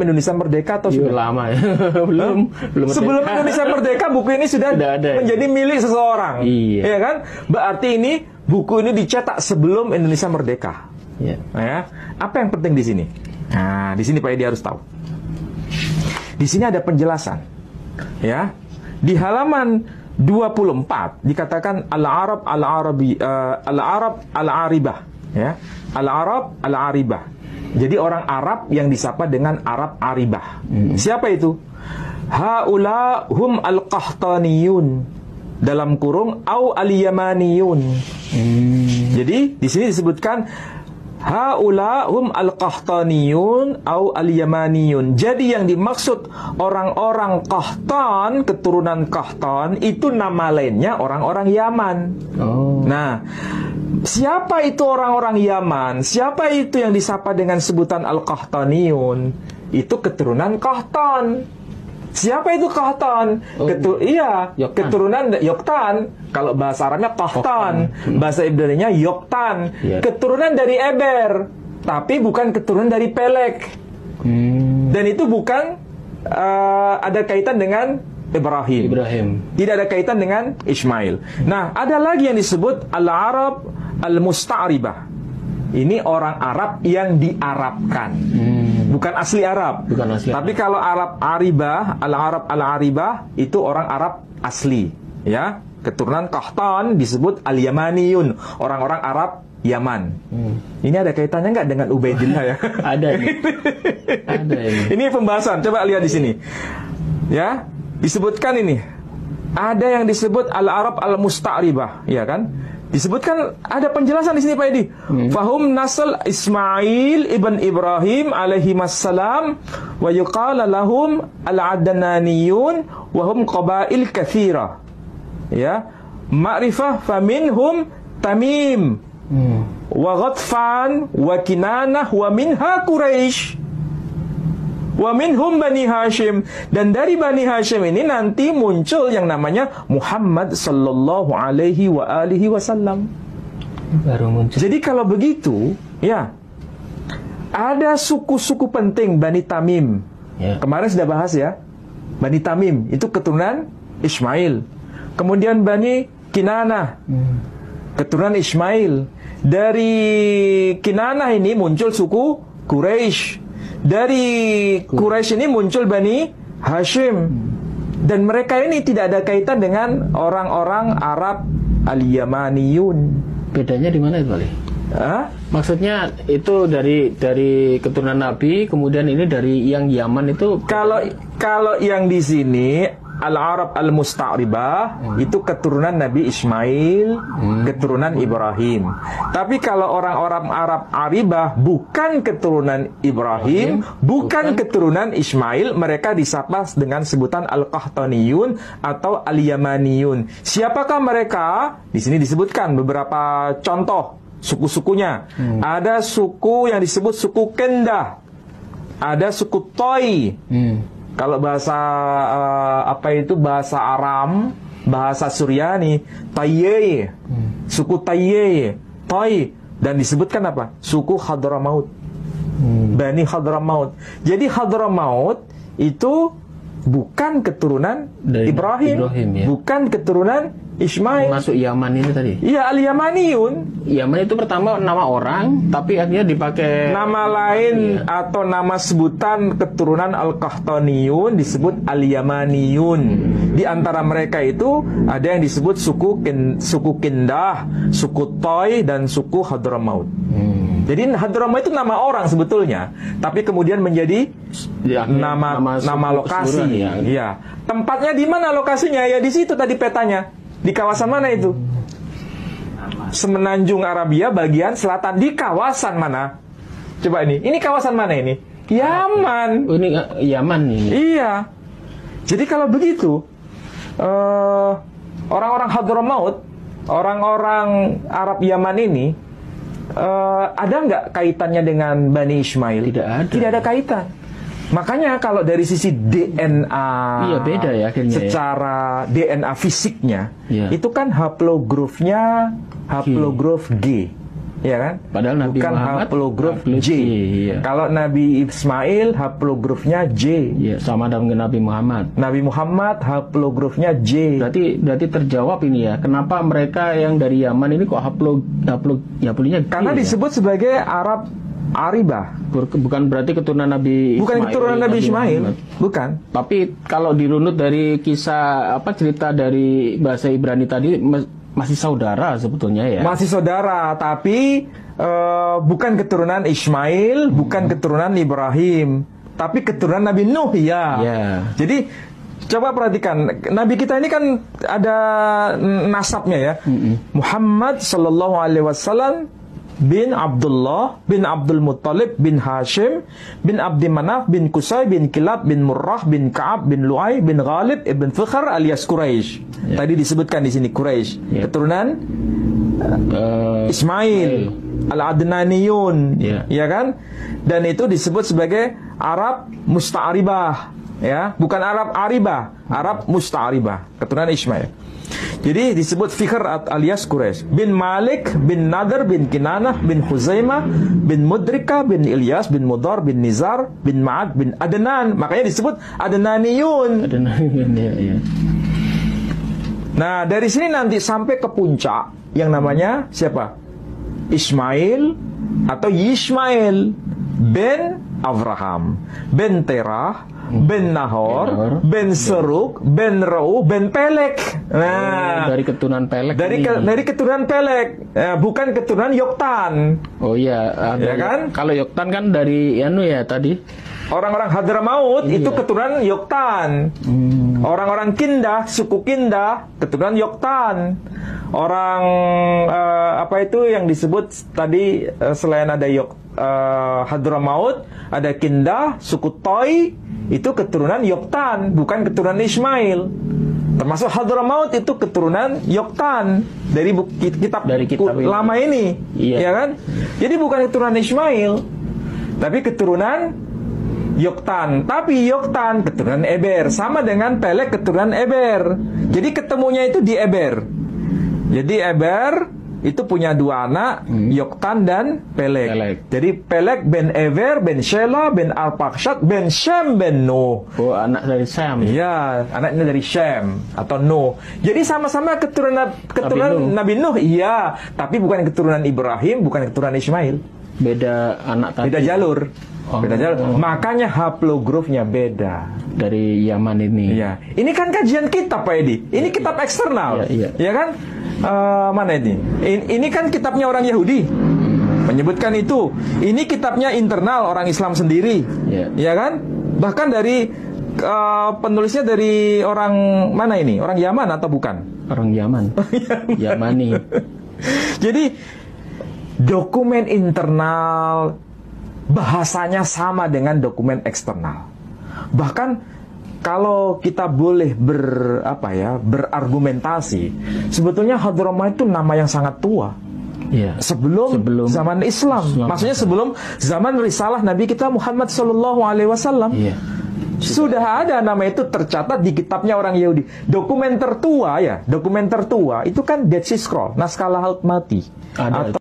Indonesia merdeka atau sudah lama ya? belum sebelum Indonesia merdeka buku ini sudah ada, menjadi milik seseorang. Iya. Ya kan? Berarti ini buku ini dicetak sebelum Indonesia merdeka. Iya. Ya. Apa yang penting di sini? Nah, di sini Pak Edi harus tahu. Di sini ada penjelasan. Ya. Di halaman 24 dikatakan al-Arab al-Arabi al-Arab al-Aribah, ya. Al-Arab al-Aribah. Jadi orang Arab yang disapa dengan Arab Aribah. Siapa itu? Haula hum al-Qahtaniyun, dalam kurung au al-Yamaniyun. Jadi di sini disebutkan haula hum al-Qahtaniyun au al-Yamaniyun. Jadi yang dimaksud orang-orang Qahtan, keturunan Qahtan, itu nama lainnya orang-orang Yaman. Nah, siapa itu orang-orang Yaman? Siapa itu yang disapa dengan sebutan Al-Qahtaniyun? Itu keturunan Qahtan. Siapa itu Qahtan? Yoktan. Keturunan Yoktan. Kalau bahasa Arabnya Qahtan, bahasa Ibraninya Yoktan. Keturunan dari Eber, tapi bukan keturunan dari Pelek. Dan itu bukan ada kaitan dengan Ibrahim. Tidak ada kaitan dengan Ismail. Nah, ada lagi yang disebut Al-Arab Al-Musta'ribah. Ini orang Arab yang diarabkan. Bukan asli Arab. Tapi kalau Arab Aribah, Al-Arab Al-Aribah, itu orang Arab asli. Ya, keturunan Qahtan disebut Al-Yamaniyun, orang-orang Arab Yaman. Ini ada kaitannya nggak dengan Ubaidillah ya? Ada ini. Ada ini. Ini pembahasan. Coba lihat di sini. Ya, disebutkan ini. Ada yang disebut Al-Arab Al-Musta'ribah, ya kan? Disebutkan ada penjelasan di sini Pak Edi. Fahum nasl Ismail ibn Ibrahim alaihi wassalam wa yuqala lahum al-Adnaniyun wa hum qabail katsira. Ya, ma'rifah faminhum Tamim wa Ghatfan wa Kinanah wa minha Quraisy. Wa minhum Bani Hashim, dan dari Bani Hashim ini nanti muncul yang namanya Muhammad sallallahu alaihi wa alihi wasallam. Baru muncul. Jadi kalau begitu, ya, ada suku-suku penting Bani Tamim. Ya. Kemarin sudah bahas ya. Bani Tamim itu keturunan Ismail. Kemudian Bani Kinanah, keturunan Ismail. Dari Kinanah ini muncul suku Quraisy. Dari Quraisy ini muncul Bani Hashim. Dan mereka ini tidak ada kaitan dengan orang-orang Arab Al-Yamaniyun. Bedanya di mana itu, Ali? Maksudnya itu dari keturunan Nabi, kemudian ini dari yang Yaman itu. Kalau yang di sini Al-Arab Al-Musta'ribah itu keturunan Nabi Ismail, keturunan Ibrahim. Tapi kalau orang-orang Arab Aribah bukan keturunan Ibrahim, bukan keturunan Ismail, mereka disapa dengan sebutan Al-Qahtaniyun atau Al-Yamaniyun. Siapakah mereka? Di sini disebutkan beberapa contoh suku-sukunya. Ada suku yang disebut suku Kendah. Ada suku Toi. Kalau bahasa bahasa Aram, bahasa Suryani, Tayye, suku Tayye, Toy, dan disebutkan apa? Suku Hadramaut, Bani Hadramaut. Jadi Hadramaut itu bukan keturunan dari Ibrahim ya? Bukan keturunan Ismail. Masuk Yaman ini tadi. Iya, Al-Yamaniyun. Yaman itu pertama nama orang, tapi akhirnya dipakai nama lain atau nama sebutan keturunan Al-Qahtaniyun disebut Al-Yamaniyun. Di antara mereka itu ada yang disebut suku Kindah, suku Toy, dan suku Hadramaut. Jadi Hadramaut itu nama orang sebetulnya, tapi kemudian menjadi nama lokasi. Iya. Tempatnya di mana lokasinya? Ya di situ tadi petanya. Di kawasan mana itu? Semenanjung Arabia bagian selatan. Di kawasan mana? Coba ini kawasan mana ini? Yaman. Ini Yaman ini. Iya. Jadi kalau begitu, orang-orang Hadramaut, orang-orang Arab Yaman ini, ada nggak kaitannya dengan Bani Ismail? Tidak ada. Tidak ada kaitan. Makanya kalau dari sisi DNA, beda ya akhirnya. Secara DNA fisiknya, itu kan haplogrofnya haplograf G. ya kan? Padahal Nabi bukan Muhammad haplogruf J. iya. Kalau Nabi Ismail haplogrufnya J. Iya, sama dengan Nabi Muhammad. Nabi Muhammad haplogrufnya J. Berarti terjawab ini ya. Kenapa mereka yang dari Yaman ini kok haplognya J? Karena disebut sebagai Arab Aribah. Bukan berarti keturunan Nabi Ismail. Bukan keturunan Nabi Ismail. Muhammad. Bukan. Tapi kalau dirunut dari kisah cerita dari bahasa Ibrani tadi masih saudara sebetulnya ya. Masih saudara, tapi bukan keturunan Ismail, bukan keturunan Ibrahim, tapi keturunan Nabi Nuh ya. Jadi coba perhatikan, Nabi kita ini kan ada nasabnya ya. Muhammad sallallahu alaihi wasallam bin Abdullah bin Abdul Muttalib bin Hashim bin Abdi Manaf bin Qusay bin Kilab bin Murrah bin Ka'ab bin Lu'ay bin Ghalib ibn Fikhr alias Quraisy. Tadi disebutkan di sini Quraisy. Keturunan Ismail Al-Adnaniyun, ya kan? Dan itu disebut sebagai Arab Musta'aribah, ya, bukan Arab Aribah, Arab Musta'aribah, keturunan Ismail. Jadi disebut Fikhr alias Quraisy. Bin Malik bin Nadr bin Kinanah bin Huzaimah bin Mudrika bin Ilyas bin Mudar bin Nizar bin Ma'ad bin Adnan. Makanya disebut Adnaniyun. Ya. Nah, dari sini nanti sampai ke puncak yang namanya siapa? Ismail atau Yismail bin Abraham bin Terah bin Nahor bin Seruk bin Rau bin Pelek. Nah, dari keturunan Pelek. Dari keturunan Pelek, bukan keturunan Yoktan. Oh iya, ya kan? Kalau Yoktan kan dari ya tadi. Orang-orang Hadramaut itu keturunan Yoktan. Orang-orang Kindah, suku Kindah, keturunan Yoktan. Orang apa itu yang disebut tadi selain ada Hadramaut, ada Kindah, suku Toi, itu keturunan Yoktan, bukan keturunan Ismail. Termasuk Hadramaut itu keturunan Yoktan dari kitab lama ini, ya kan? Jadi bukan keturunan Ismail, tapi keturunan Yoktan. Tapi Yoktan keturunan Eber, sama dengan Pelek keturunan Eber. Jadi ketemunya itu di Eber. Jadi Eber itu punya dua anak, Yoktan dan Pelek. Jadi Pelek ben Eber ben Shela ben Arpakshad ben Shem ben Nuh. Oh, anak dari Shem. Iya, anaknya dari Shem atau Nuh. Jadi sama-sama keturunan Nabi Nuh, iya, tapi bukan keturunan Ibrahim, bukan keturunan Ismail. Beda anak tadi. Beda jalur. Beda jalur. Makanya haplogrufnya beda. Dari Yaman ini. Iya. Ini kan kajian kitab Pak Edi. Ini kitab eksternal. Ya kan? Mana ini? Ini kan kitabnya orang Yahudi. Menyebutkan itu. Ini kitabnya internal orang Islam sendiri. Ya kan? Bahkan dari penulisnya dari orang mana ini? Orang Yaman atau bukan? Orang Yaman. Yamani. Jadi dokumen internal bahasanya sama dengan dokumen eksternal. Bahkan kalau kita boleh berargumentasi, sebetulnya Hadramaut itu nama yang sangat tua. Sebelum zaman Islam. Maksudnya sebelum zaman risalah Nabi kita Muhammad SAW. Sudah ada nama itu tercatat di kitabnya orang Yahudi. Dokumen tertua itu kan Dead Sea Scroll, naskah laut mati. Ada